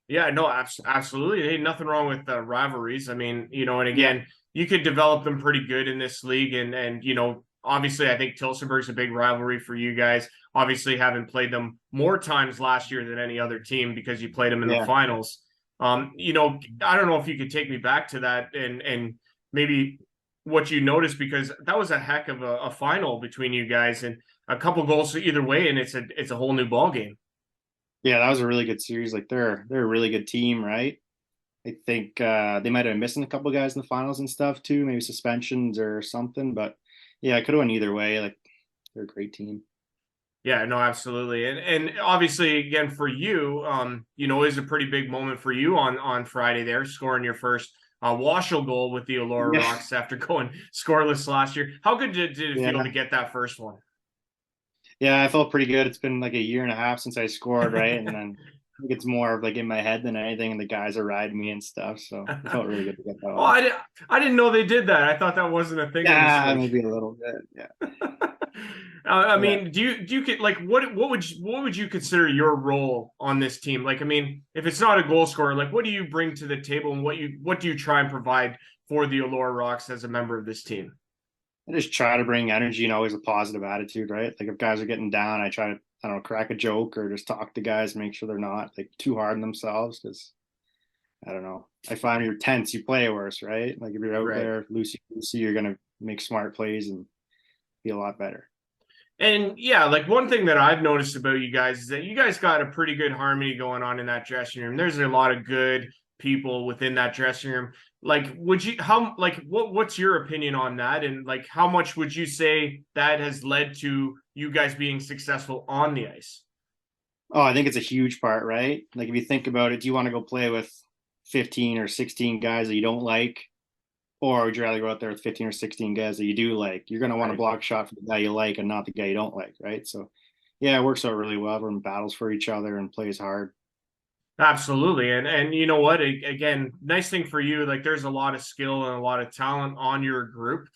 Yeah, no, absolutely. Hey, nothing wrong with rivalries. I mean, and Yeah, again, you could develop them pretty good in this league, and obviously, I think Tilsonburg's a big rivalry for you guys. Obviously, having played them more times last year than any other team because you played them in the yeah. finals. I don't know if you could take me back to that and maybe what you noticed, because that was a heck of a final between you guys and a couple goals either way, and it's a whole new ball game. Yeah, that was a really good series. Like they're a really good team, right? I think they might have been missing a couple guys in the finals and stuff too, maybe suspensions or something. But yeah, it could have went either way. Like they're a great team. Yeah, no, absolutely. And obviously again for you, it was a pretty big moment for you on Friday there, scoring your first WOSHL goal with the Elora Yeah, Rocks after going scoreless last year. How good did it feel yeah, to get that first one? yeah. I felt pretty good. It's been like a year and a half since I scored, right? And then I think it's more of like in my head than anything, and the guys are riding me and stuff. So it felt really good to get that Well, off. I didn't know they did that. I thought that wasn't a thing in the Yeah, Switch. maybe a little bit. Yeah, I yeah. mean, do you get like what would you consider your role on this team? Like, I mean, if it's not a goal scorer, like what do you bring to the table, and what do you try and provide for the Elora Rocks as a member of this team? I just try to bring energy and always a positive attitude, right? Like if guys are getting down, I try to, I don't know, crack a joke or just talk to guys, make sure they're not like too hard on themselves. Because I don't know, I find you're tense, you play worse, right? Like if you're out Right. there loosey, you're gonna make smart plays and be a lot better. And yeah, like one thing that I've noticed about you guys is that you guys got a pretty good harmony going on in that dressing room. There's a lot of good people within that dressing room. Like, what's your opinion on that? And like, how much would you say that has led to you guys being successful on the ice? Oh, I think it's a huge part, right? Like if you think about it, do you want to go play with 15 or 16 guys that you don't like? Or would you rather go out there with 15 or 16 guys that you do like? You're going to want to Right. block shot for the guy you like and not the guy you don't like, right? So, yeah, it works out really well. Everyone battles for each other and plays hard. Absolutely. And you know what? Again, nice thing for you, like there's a lot of skill and a lot of talent on your group.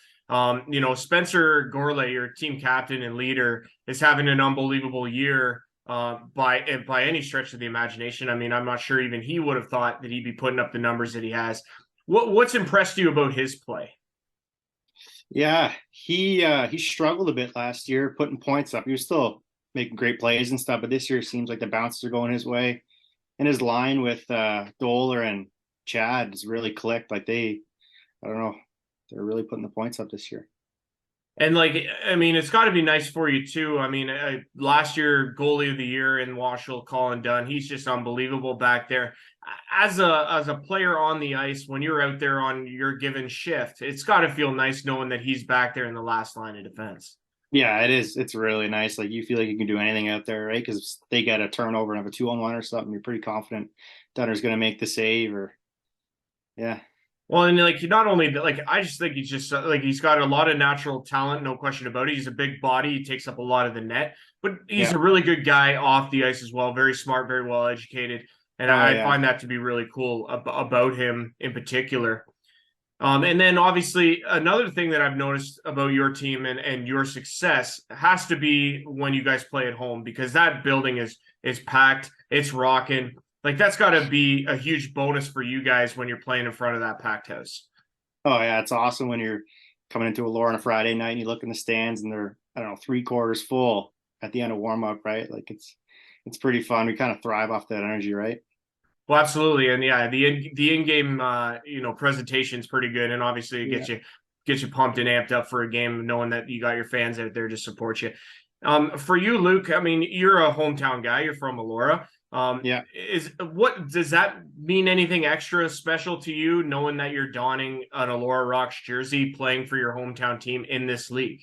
Spencer Gorley, your team captain and leader, is having an unbelievable year by any stretch of the imagination. I mean, I'm not sure even he would have thought that he'd be putting up the numbers that he has. What's impressed you about his play? Yeah, he struggled a bit last year putting points up. He was still making great plays and stuff, but this year it seems like the bounces are going his way. And his line with Doler and Chad has really clicked. Like I don't know, they're really putting the points up this year. And like, I mean, it's got to be nice for you too. I mean, last year goalie of the year in WOSHL, Colin Dunn, he's just unbelievable back there. As a player on the ice, when you're out there on your given shift, it's got to feel nice knowing that he's back there in the last line of defense. Yeah, it is. It's really nice. Like you feel like you can do anything out there, right? Because they get a turnover and have a 2-on-1 or something. You're pretty confident Dunner's going to make the save. Or yeah, Well, and like not only that, like I just think he's just like he's got a lot of natural talent, no question about it. He's a big body, he takes up a lot of the net, but he's yeah. a really good guy off the ice as well. Very smart, very well educated, and Oh I yeah. find that to be really cool about him in particular. And then obviously another thing that I've noticed about your team and your success has to be when you guys play at home, because that building is packed, it's rocking. Like that's got to be a huge bonus for you guys when you're playing in front of that packed house. Oh yeah. It's awesome when you're coming into Elora on a Friday night and you look in the stands and they're, I don't know, 3/4 full at the end of warm up, right? Like it's pretty fun. We kind of thrive off that energy, right? Well, absolutely, and yeah, the in game presentation is pretty good, and obviously it Yeah. gets you pumped and amped up for a game, knowing that you got your fans out there to support you. For you, Luke, I mean, you're a hometown guy. You're from Elora. Yeah. Is what does that mean? Anything extra special to you, knowing that you're donning an Elora Rocks jersey, playing for your hometown team in this league?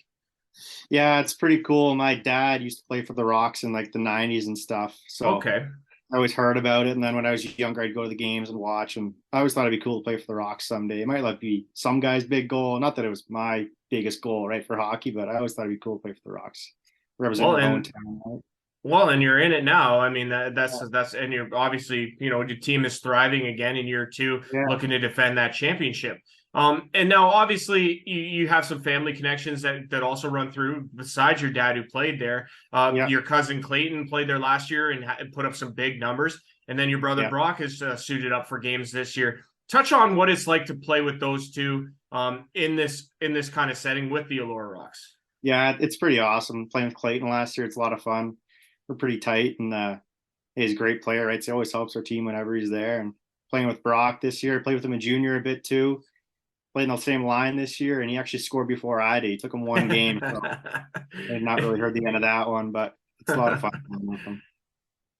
Yeah, it's pretty cool. My dad used to play for the Rocks in like the 90s and stuff. So Okay. I always heard about it, and then when I was younger, I'd go to the games and watch. And I always thought it'd be cool to play for the Rocks someday. It might like be some guy's big goal. Not that it was my biggest goal, right, for hockey, but I always thought it'd be cool to play for the Rocks, represent Well, my and hometown. Right? Well, and you're in it now. I mean, that's and you're obviously, your team is thriving again in year two, Yeah, looking to defend that championship. And now obviously you have some family connections that also run through besides your dad who played there. yeah, Your cousin Clayton played there last year and put up some big numbers, and then your brother yeah. Brock is suited up for games this year. Touch on what it's like to play with those two in this kind of setting with the Elora Rocks. Yeah, it's pretty awesome playing with Clayton last year. It's a lot of fun. We're pretty tight, and he's a great player, right? So he always helps our team whenever he's there. And playing with Brock this year, played with him in junior a bit too. Played in the same line this year, and he actually scored before I did. He took him one game, so I've not really heard the end of that one, but it's a lot of fun with him.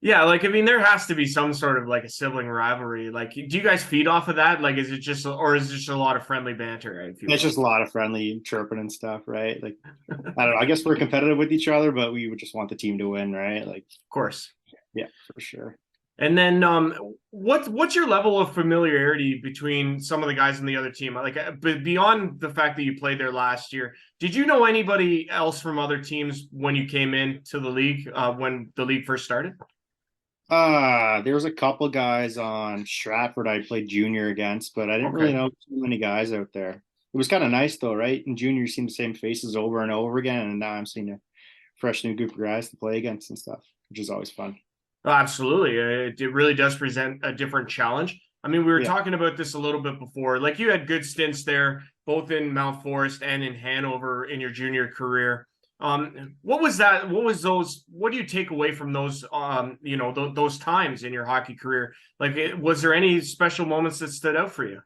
Yeah, like I mean, there has to be some sort of like a sibling rivalry. Like, do you guys feed off of that? Like, is it just, or is it just a lot of friendly banter? If you It's will? just a lot of friendly chirping and stuff, right? Like, I don't know. I guess we're competitive with each other, but we would just want the team to win, right? Like, Of course. yeah, for sure. And then, what's your level of familiarity between some of the guys on the other team? Like, but beyond the fact that you played there last year, did you know anybody else from other teams when you came into the league, when the league first started? There was a couple guys on Stratford I played junior against, but I didn't really Okay. know too many guys out there. It was kind of nice though, right? In junior, you see the same faces over and over again, and now I'm seeing a fresh new group of guys to play against and stuff, which is always fun. Oh, absolutely. It really does present a different challenge. I mean, we were Yeah. talking about this a little bit before. Like you had good stints there, both in Mount Forest and in Hanover in your junior career. What was that? What was those? What do you take away from those? Those times in your hockey career. Like, was there any special moments that stood out for you?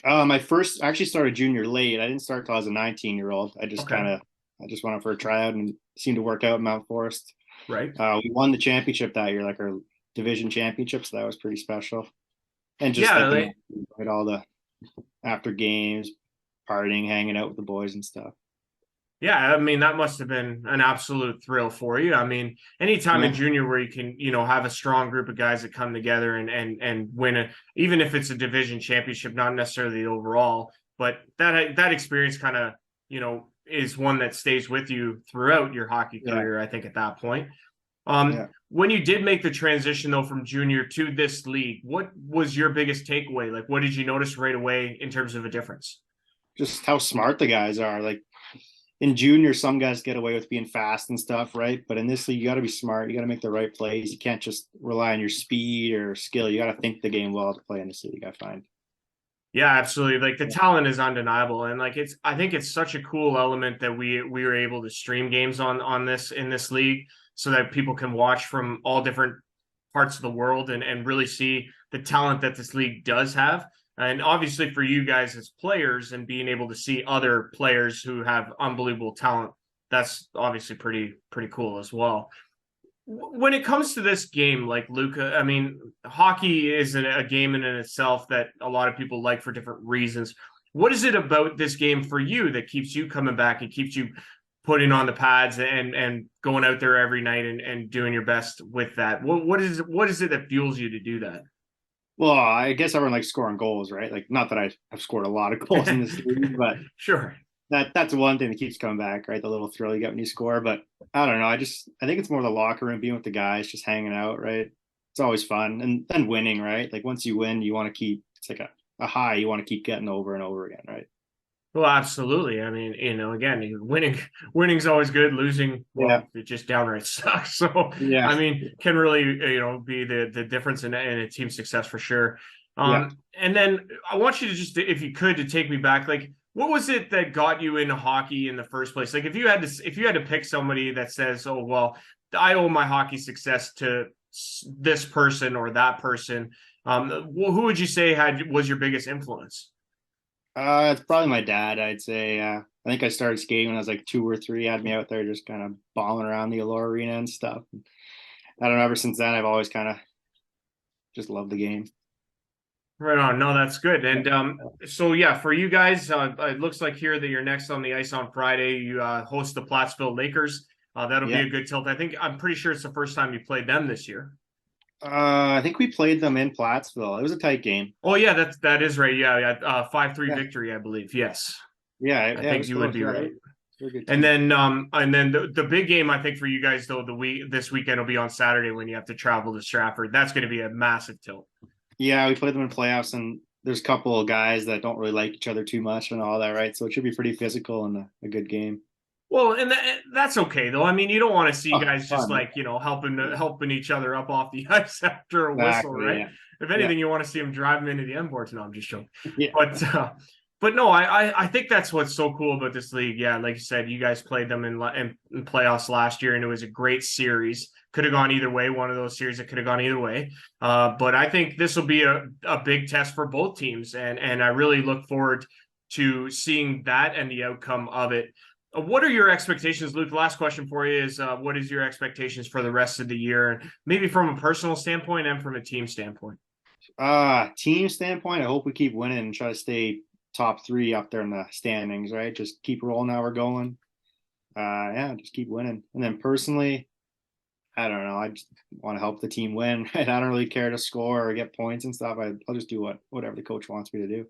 I actually started junior late. I didn't start till I was a 19-year-old. Okay, I just went out for a tryout and it seemed to work out in Mount Forest. right. We won the championship that year, like our division championship, so that was pretty special. And just Yeah, like like, all the after games, partying, hanging out with the boys and stuff. Yeah, I mean that must have been an absolute thrill for you. I mean, anytime in Yeah, junior where you can, have a strong group of guys that come together and win it, even if it's a division championship, not necessarily the overall, but that experience kind of, is one that stays with you throughout your hockey yeah, career, I think at that point. yeah. When you did make the transition though from junior to this league, what was your biggest takeaway? Like what did you notice right away in terms of a difference? Just how smart the guys are. Like in junior, some guys get away with being fast and stuff, right? But in this league, you got to be smart. You got to make the right plays. You can't just rely on your speed or skill. You got to think the game well to play in this league, I find. Yeah, absolutely. Like the Yeah, talent is undeniable, and like I think it's such a cool element that we were able to stream games on this in this league, so that people can watch from all different parts of the world and really see the talent that this league does have. And obviously for you guys as players and being able to see other players who have unbelievable talent, that's obviously pretty cool as well. When it comes to this game, like Luca, I mean, hockey is a game in itself that a lot of people like for different reasons. What is it about this game for you that keeps you coming back and keeps you putting on the pads and going out there every night and doing your best with that? What is it that fuels you to do well, I guess everyone likes scoring goals, right? Like, not that I've scored a lot of goals in this league, that? but Sure. that's one thing that keeps coming back, right? The little thrill you get when you score. But I don't know. I think it's more the locker room, being with the guys, just hanging out, right? It's always fun, and then winning, right? Like once you win, you want to keep. It's like a high you want to keep getting over and over again, right? Well, absolutely. I mean, again, winning's always good. Losing, Yeah, well, it just downright sucks. So, yeah, I mean, can really, be the difference in a team success for sure. yeah. And then I want you to just, if you could, to take me back. Like, what was it that got you into hockey in the first place? Like, if you had to pick somebody that says, "Oh, well, I owe my hockey success to this person or that person," who would you say was your biggest influence? It's probably my dad. I'd say. I think I started skating when I was like 2 or 3. Had me out there just kind of balling around the Elora arena and stuff. I don't know. Ever since then, I've always kind of just loved the game. Right on. No, that's good. And so yeah, for you guys, it looks like here that you're next on the ice on Friday. You host the Plattsville Lakers. That'll be Yeah. a good tilt. I'm pretty sure it's the first time you played them this year. I think we played them in Plattsville. It was a tight game. Oh yeah, that is right. Yeah, 5-3 Yeah, victory, I believe. Yes, yeah, I yeah. It think was you would close. be Yeah, right. they're a good And team. then the big game I think for you guys though this weekend will be on Saturday when you have to travel to Stratford. That's going to be a massive tilt. Yeah, we played them in playoffs, and there's a couple of guys that don't really like each other too much and all that, right? So it should be pretty physical and a good game. Well, and that's okay though. I mean, you don't want to see Oh, guys just fun. like helping each other up off the ice after a whistle, Exactly. right? Yeah. If Yeah. anything, you want to see them drive them into the end boards. No, I'm just joking. Yeah. But no, I think that's what's so cool about this league. Yeah, like you said, you guys played them in playoffs last year, and it was a great series. Could have gone either way. One of those series that could have gone either way. But I think this will be a big test for both teams, and I really look forward to seeing that and the outcome of it. What are your expectations, Luke? The last question for you is what is your expectations for the rest of the year, maybe from a personal standpoint and from a team standpoint? Team standpoint, I hope we keep winning and try to stay top three up there in the standings, right? Just keep rolling how we're going. Yeah, just keep winning. And then personally, I don't know. I just want to help the team win, right? I don't really care to score or get points and stuff. I'll just do whatever the coach wants me to do.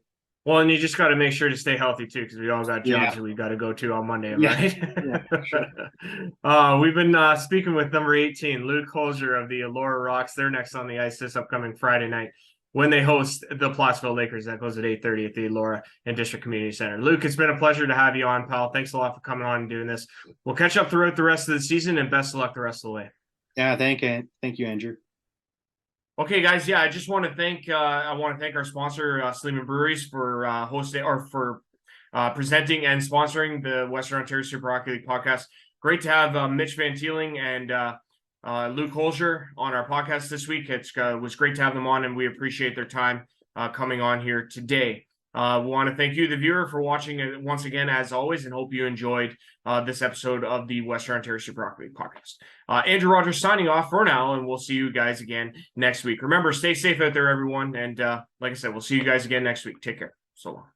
Well, and you just got to make sure to stay healthy too, because we all got jobs Yeah. that we got to go to on Monday, Yeah. right? Yeah, sure. We've been speaking with number 18, Luke Hoelscher of the Elora Rocks. They're next on the ice this upcoming Friday night when they host the Plattsville Lakers. That goes at 8:30 at the Elora and District Community Center. Luke, it's been a pleasure to have you on, pal. Thanks a lot for coming on and doing this. We'll catch up throughout the rest of the season, and best of luck the rest of the way. Yeah, thank you, Andrew. Okay, guys. Yeah, I want to thank our sponsor, Sleeman Breweries, for hosting or for presenting and sponsoring the Western Ontario Super Hockey League podcast. Great to have Mitch Van Teeling and Luke Hoelscher on our podcast this week. It was great to have them on, and we appreciate their time coming on here today. We want to thank you, the viewer, for watching it once again, as always, and hope you enjoyed this episode of the Western Ontario Super Hockey League podcast. Andrew Rogers signing off for now, and we'll see you guys again next week. Remember, stay safe out there, everyone. And like I said, we'll see you guys again next week. Take care. So long.